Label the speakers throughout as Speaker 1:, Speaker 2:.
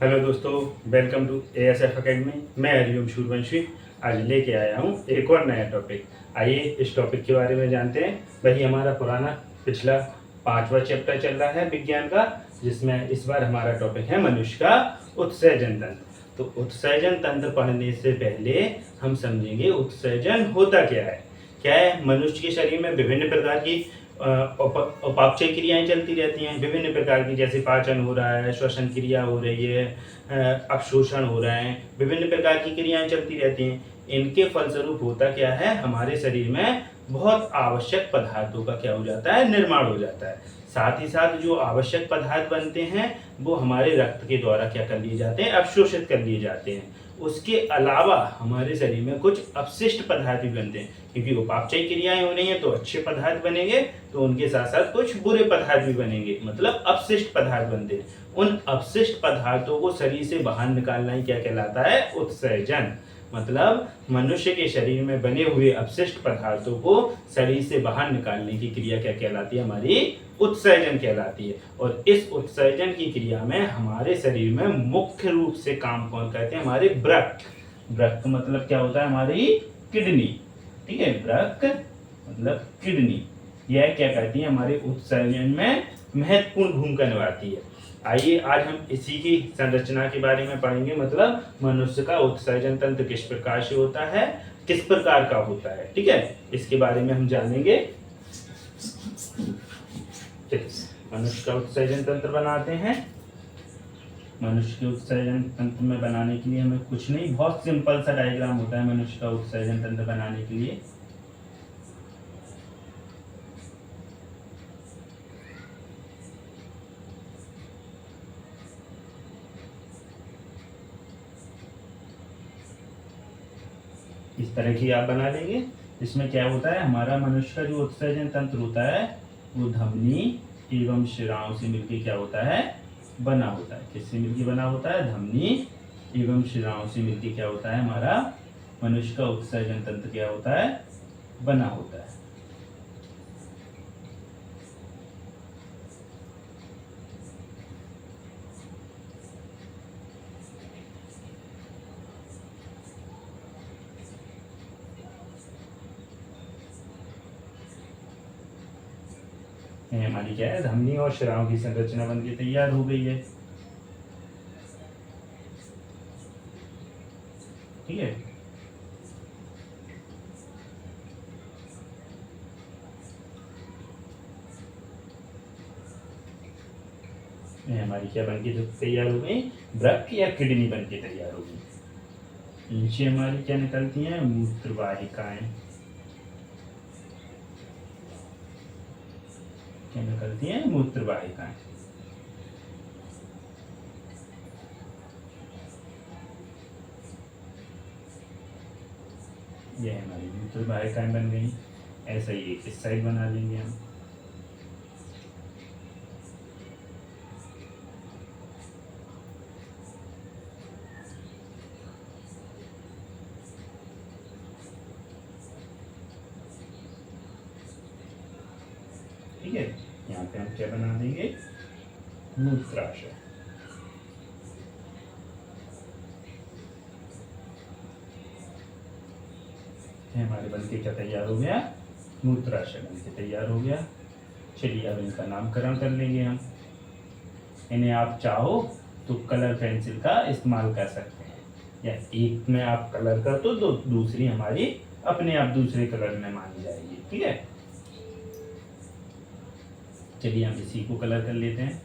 Speaker 1: Hello दोस्तों, welcome to ASF academy. मैं हरिओम सूर्यवंशी आज लेके आया हूँ एक और नया टॉपिक। आइए इस टॉपिक के बारे में जानते हैं। वही हमारा पुराना पिछला 5वां चैप्टर चल रहा है विज्ञान का, जिसमें इस बार हमारा टॉपिक है मनुष्य का उत्सर्जन तंत्र। तो उत्सर्जन तंत्र पढ़ने से पहले हम समझेंगे उत्सर्जन होता क्या है। क्या है, मनुष्य के शरीर में विभिन्न प्रकार की उपापचय क्रियाएं चलती रहती हैं, विभिन्न प्रकार की, जैसे पाचन हो रहा है, श्वसन क्रिया हो रही है, अवशोषण हो रहा है, विभिन्न प्रकार की क्रियाएं चलती रहती हैं। इनके फलस्वरूप होता क्या है, हमारे शरीर में बहुत आवश्यक पदार्थों का क्या हो जाता है, निर्माण हो जाता है। साथ ही साथ जो आवश्यक पदार्थ बनते हैं वो हमारे रक्त के द्वारा क्या कर लिए जाते हैं, अवशोषित कर लिए जाते हैं। उसके अलावा हमारे शरीर में कुछ अपशिष्ट पदार्थ भी बनते हैं, क्योंकि उपापचय क्रियाएं हो रही हैं तो अच्छे पदार्थ बनेंगे, तो उनके साथ साथ कुछ बुरे पदार्थ भी बनेंगे, मतलब अपशिष्ट पदार्थ बनते हैं। उन अपशिष्ट पदार्थों को शरीर से बाहर निकालना ही क्या कहलाता है, उत्सर्जन। मतलब मनुष्य के शरीर में बने हुए अपशिष्ट पदार्थों को शरीर से बाहर निकालने की क्रिया क्या कहलाती है, हमारी उत्सर्जन कहलाती है। और इस उत्सर्जन की क्रिया में हमारे शरीर में मुख्य रूप से काम कौन करते हैं, हमारे वृक्क। वृक्क मतलब क्या होता है, हमारी किडनी। ठीक है, वृक्क मतलब किडनी, यह क्या करती है, हमारे उत्सर्जन में महत्वपूर्ण भूमिका निभाती है। आइए आज हम इसी की संरचना के बारे में पढ़ेंगे, मतलब मनुष्य का उत्सर्जन तंत्र किस प्रकार से होता है, किस प्रकार का होता है। ठीक है, इसके बारे में हम जानेंगे। मनुष्य का उत्सर्जन तंत्र बनाते हैं। मनुष्य के उत्सर्जन तंत्र में बनाने के लिए हमें कुछ नहीं, बहुत सिंपल सा डायग्राम होता है मनुष्य का उत्सर्जन तंत्र बनाने के लिए। इस तरह की आप बना लेंगे। इसमें क्या होता है, हमारा मनुष्य का जो उत्सर्जन तंत्र होता है वो धमनी एवं शिराओं से मिलकर क्या होता है, बना होता है। किससे मिलकर बना होता है, धमनी एवं शिराओं से मिलकर क्या होता है, हमारा मनुष्य का उत्सर्जन तंत्र क्या होता है, बना होता है। हमारी क्या है, धमनी और शिराओं की संरचना बनके तैयार हो गई है। ठीक है, हमारी क्या बनके तैयार हो गई, वृक्क या किडनी बनके तैयार हो गई। नीचे हमारी क्या निकलती हैं, मूत्र वाहिकाएं। क्या निकलती हैं, मूत्र वाहिकाएं। ये हमारी मूत्र वाहिकाएं बन गई। ऐसा ही एक इस साइड बना लेंगे हम। ठीक है, यहाँ पे हम क्या बना देंगे, मूत्राशय। हमारे बनके क्या तैयार हो गया, मूत्राशय बनके तैयार हो गया। चलिए अब इनका नामकरण कर लेंगे हम। इन्हें आप चाहो तो कलर पेंसिल का इस्तेमाल कर सकते हैं, या एक में आप कलर कर दो तो दूसरी हमारी अपने आप दूसरे कलर में मानी जाएगी। ठीक है, चलिए हम इसी को कलर कर लेते हैं।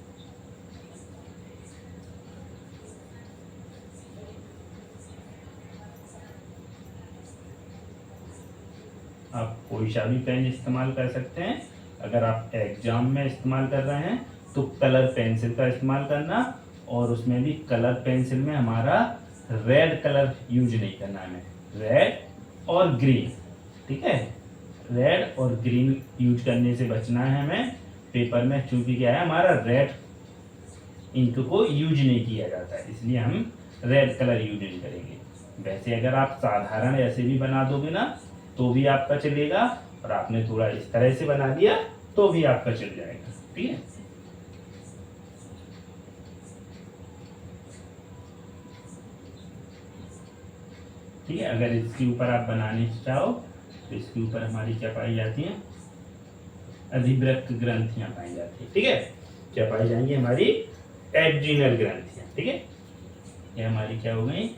Speaker 1: आप कोई सा भी पेन इस्तेमाल कर सकते हैं। अगर आप एग्जाम में इस्तेमाल कर रहे हैं तो कलर पेंसिल का इस्तेमाल करना, और उसमें भी कलर पेंसिल में हमारा रेड कलर यूज नहीं करना है, रेड और ग्रीन। ठीक है, रेड और ग्रीन यूज करने से बचना है हमें पेपर में, चूंकि क्या है, हमारा रेड इंक को यूज नहीं किया जाता है, इसलिए हम रेड कलर यूज नहीं करेंगे। वैसे अगर आप साधारण ऐसे भी बना दोगे ना तो भी आपका चलेगा, और आपने थोड़ा इस तरह से बना दिया तो भी आपका चल जाएगा। ठीक है, ठीक है। अगर इसके ऊपर आप बनाने चाहो तो इसके ऊपर हमारी क्या पाई जाती हैं, अधिवृक्क ग्रंथियां पाई जाती है। ठीक है, क्या पाई जाएंगी, हमारी एड्रीनल ग्रंथियां। ठीक है, ये हमारी क्या हो गई,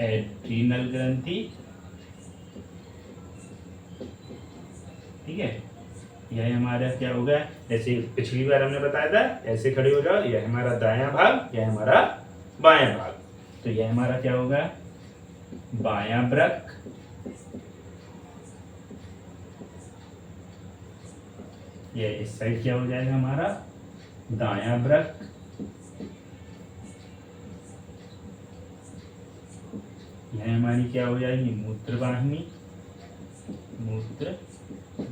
Speaker 1: एड्रीनल ग्रंथि। ठीक है, यह हमारा क्या होगा, जैसे पिछली बार हमने बताया था, ऐसे खड़े हो जाओ, यह हमारा दायां भाग, यह हमारा बायां भाग। तो यह हमारा क्या होगा, बायां वृक्क, यह इस साइड क्या हो जाएगा हमारा दायां वृक्क, यह हमारी क्या हो जाएगी मूत्र वाहिनी, मूत्र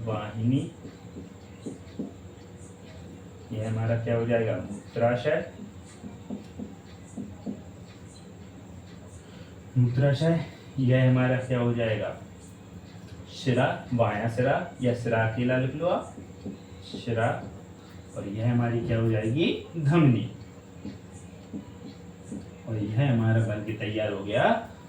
Speaker 1: वाहिनी, यह हमारा क्या हो जाएगा मूत्राशय, मूत्राशय, यह हमारा क्या हो जाएगा शिरा, बायां सिरा या सिरा अकेला लिख लो आप, शिरा, और यह हमारी क्या हो जाएगी धमनी, और यह हमारा बन के तैयार हो गया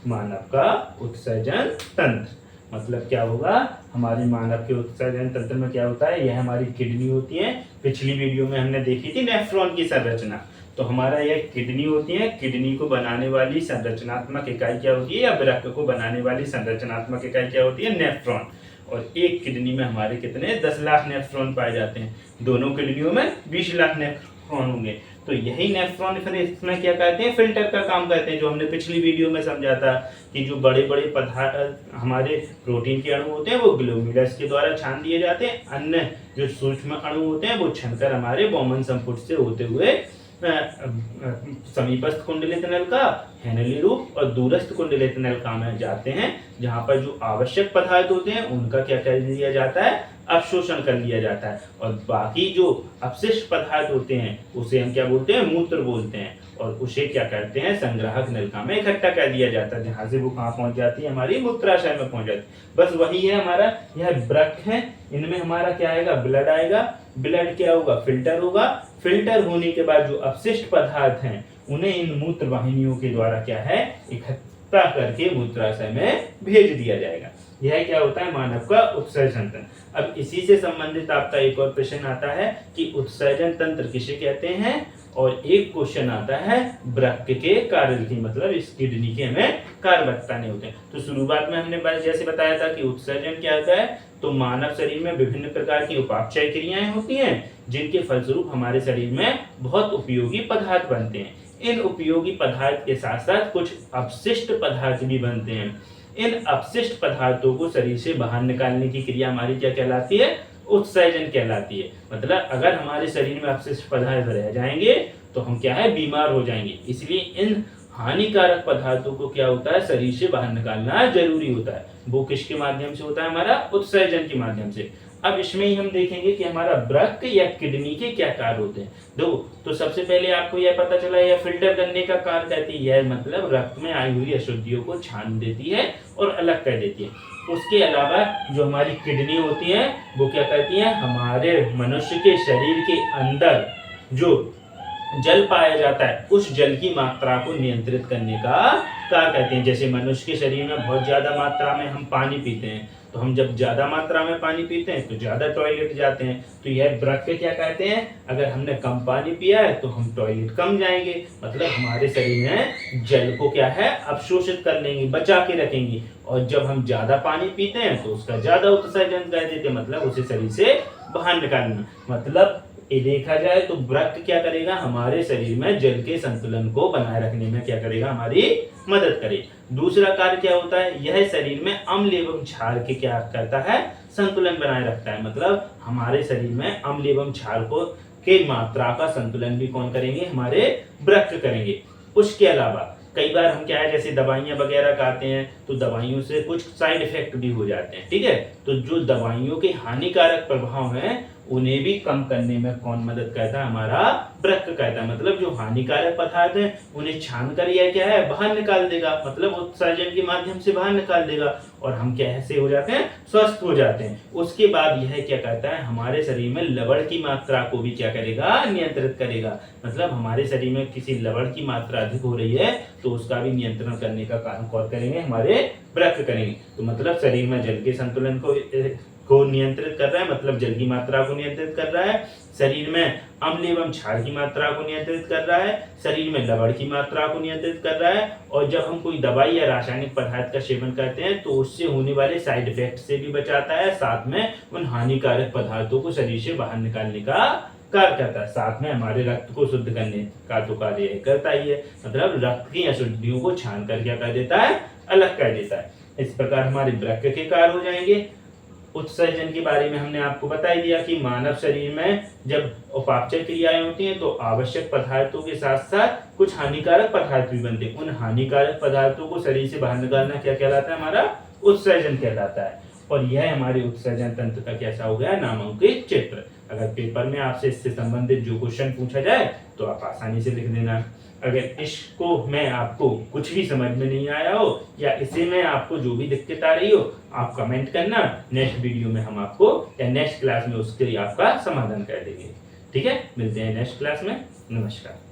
Speaker 1: मानव का उत्सर्जन तंत्र। मतलब क्या होगा, हमारे मानव के उत्सर्जन तंत्र में क्या होता है, यह हमारी किडनी होती है। पिछली वीडियो में हमने देखी थी नेफ्रॉन की संरचना, तो हमारा यह किडनी होती है। किडनी को बनाने वाली संरचनात्मक इकाई क्या होती है, या वृक्क को बनाने वाली संरचनात्मक इकाई क्या होती है, नेफ्रॉन। और एक किडनी में हमारे कितने 10 लाख नेफ्रॉन पाए जाते हैं, दोनों किडनियों में 20 लाख नेफ्रॉन होंगे। तो यही नेफ्रॉन फिर इसमें क्या कहते हैं, फिल्टर का काम करते हैं, जो हमने पिछली वीडियो में समझा था कि जो बड़े बड़े पदार्थ हमारे प्रोटीन के अणु होते हैं वो ग्लोमेरुलस के द्वारा छान दिए जाते हैं, अन्य जो सूक्ष्म अणु होते हैं वो छनकर हमारे बौमन संपुट से होते हुए समीपस्थ कुंडलित नलिका, हेनली रूप और दूरस्थ कुंडलित नलिका में जाते हैं, जहां पर जो आवश्यक पदार्थ होते हैं उनका क्या कर दिया जाता है, अवशोषण कर लिया जाता है, और बाकी जो अपशिष्ट पदार्थ होते हैं उसे हम क्या बोलते हैं, मूत्र बोलते हैं, और उसे क्या करते हैं, संग्राहक नलिका में इकट्ठा कर दिया जाता है, जहां से वो कहाँ पहुंच जाती है, हमारी मूत्राशय में पहुंच जाती है। बस वही है हमारा यह वृक्क है, इनमें हमारा क्या आएगा, ब्लड आएगा, ब्लड क्या होगा, फिल्टर होगा, फिल्टर होने के बाद जो अपशिष्ट पदार्थ हैं उन्हें इन मूत्र वाहिनियों के द्वारा क्या है, इकट्ठा करके मूत्राशय में भेज दिया जाएगा। यह क्या होता है, मानव का उत्सर्जन तंत्र। अब इसी से संबंधित आपका एक और प्रश्न आता है कि उत्सर्जन तंत्र किसे कहते हैं, और एक क्वेश्चन आता है वृक्क के कार्य की, मतलब इस किडनी के हमें कार्य बताने होते हैं। तो शुरुआत में हमने जैसे बताया था कि उत्सर्जन क्या होता है, तो मानव शरीर में विभिन्न प्रकार की उपापचय क्रियाएं होती हैं, जिनके फलस्वरूप हमारे शरीर में बहुत उपयोगी पदार्थ बनते हैं। इन उपयोगी पदार्थ के साथ साथ कुछ अपशिष्ट पदार्थ भी बनते हैं। इन अपशिष्ट पदार्थों को शरीर से बाहर निकालने की क्रिया हमारी क्या कहलाती है, उत्सर्जन कहलाती है। मतलब अगर हमारे शरीर में अपशिष्ट पदार्थ रह जाएंगे तो हम क्या है, बीमार हो जाएंगे। इसलिए इन हानिकारक पदार्थों को क्या होता है, शरीर से बाहर निकालना जरूरी होता है। वो किसके माध्यम से होता है, हमारा उत्सर्जन के माध्यम से। अब इसमें ही हम देखेंगे कि हमारा वृक्क या किडनी के क्या कार्य होते हैं। देखो, तो सबसे पहले आपको यह पता चला, यह फिल्टर करने का कार्य करती है, मतलब रक्त में आई हुई अशुद्धियों को छान देती है और अलग कर देती है। उसके अलावा जो हमारी किडनी होती है वो क्या करती है, हमारे मनुष्य के शरीर के अंदर जो जल पाया जाता है उस जल की मात्रा को नियंत्रित करने का कार्य करते हैं। जैसे मनुष्य के शरीर में बहुत ज्यादा मात्रा में हम पानी पीते हैं, तो हम जब ज्यादा मात्रा में पानी पीते हैं तो ज्यादा टॉयलेट जाते हैं। तो यह वृक्क क्या कहते हैं, अगर हमने कम पानी पिया है तो हम टॉयलेट कम जाएंगे, मतलब हमारे शरीर में जल को क्या है, अवशोषित कर लेंगे, बचा के रखेंगे। और जब हम ज्यादा पानी पीते हैं तो उसका ज्यादा उत्सर्जन कर देते हैं, मतलब उसे शरीर से बाहर निकालना। मतलब ये देखा जाए तो वृक्क क्या करेगा, हमारे शरीर में जल के संतुलन को बनाए रखने में क्या करेगा, हमारी मदद करे। दूसरा कार्य क्या होता है, यह शरीर में अम्ल एवं क्षार के क्या करता है, संतुलन बनाए रखता है। मतलब हमारे शरीर में अम्ल एवं क्षार को के मात्रा का संतुलन भी कौन करेंगे, हमारे वृक्क करेंगे। उसके अलावा कई बार हम क्या है, जैसे दवाइयां वगैरह खाते हैं तो दवाइयों से कुछ साइड इफेक्ट भी हो जाते हैं, ठीक है। तो जो दवाइयों के हानिकारक प्रभाव हैं उन्हें भी कम करने में कौन मदद करता है? हमारा वृक्क करता है। मतलब जो हानिकारक पदार्थ है उन्हें छान कर यह क्या है, बाहर निकाल देगा, मतलब उत्सर्जन के माध्यम से बाहर निकाल देगा और हम कैसे हो जाते हैं, स्वस्थ हो जाते हैं। उसके बाद यह क्या करता है, हमारे शरीर में लवण की मात्रा को भी क्या करेगा, नियंत्रित करेगा। मतलब हमारे शरीर में किसी लवण की मात्रा अधिक हो रही है तो उसका भी नियंत्रण करने का काम कौन करेंगे, हमारे वृक्क करेंगे। तो मतलब शरीर में जल के संतुलन को नियंत्रित कर रहा है, मतलब जल की मात्रा को नियंत्रित कर रहा है। शरीर में अम्ल एवं क्षार की मात्रा को नियंत्रित कर रहा है। शरीर में लवण की मात्रा को नियंत्रित कर रहा है। और जब हम कोई दवाई या रासायनिक पदार्थ का सेवन करते हैं तो उससे होने वाले साइड इफेक्ट से भी बचाता है, साथ में उन हानिकारक पदार्थों को शरीर से बाहर निकालने का कार्य करता है। साथ में हमारे रक्त को शुद्ध करने का तो कार्य करता ही है। मतलब रक्त की अशुद्धियों को छान कर क्या कर देता है, अलग कर देता है। इस प्रकार हमारे वृक्क के कार्य हो जाएंगे। उत्सर्जन के बारे में हमने आपको बता ही दिया कि मानव शरीर में जब उपापचय क्रियाएं होती हैं तो आवश्यक पदार्थों के साथ साथ कुछ हानिकारक पदार्थ भी बनते हैं। उन हानिकारक पदार्थों को शरीर से बाहर निकालना क्या कहलाता है, हमारा उत्सर्जन कहलाता है। और यह हमारे उत्सर्जन तंत्र का कैसा हो गया, नामांकित चित्र। अगर पेपर में आपसे इससे संबंधित जो क्वेश्चन पूछा जाए तो आप आसानी से लिख देना। अगर इसको मैं आपको कुछ भी समझ में नहीं आया हो या इसे में आपको जो भी दिक्कत आ रही हो, आप कमेंट करना। नेक्स्ट वीडियो में हम आपको या नेक्स्ट क्लास में उसके लिए आपका समाधान कर देंगे। ठीक है, मिलते हैं नेक्स्ट क्लास में। नमस्कार।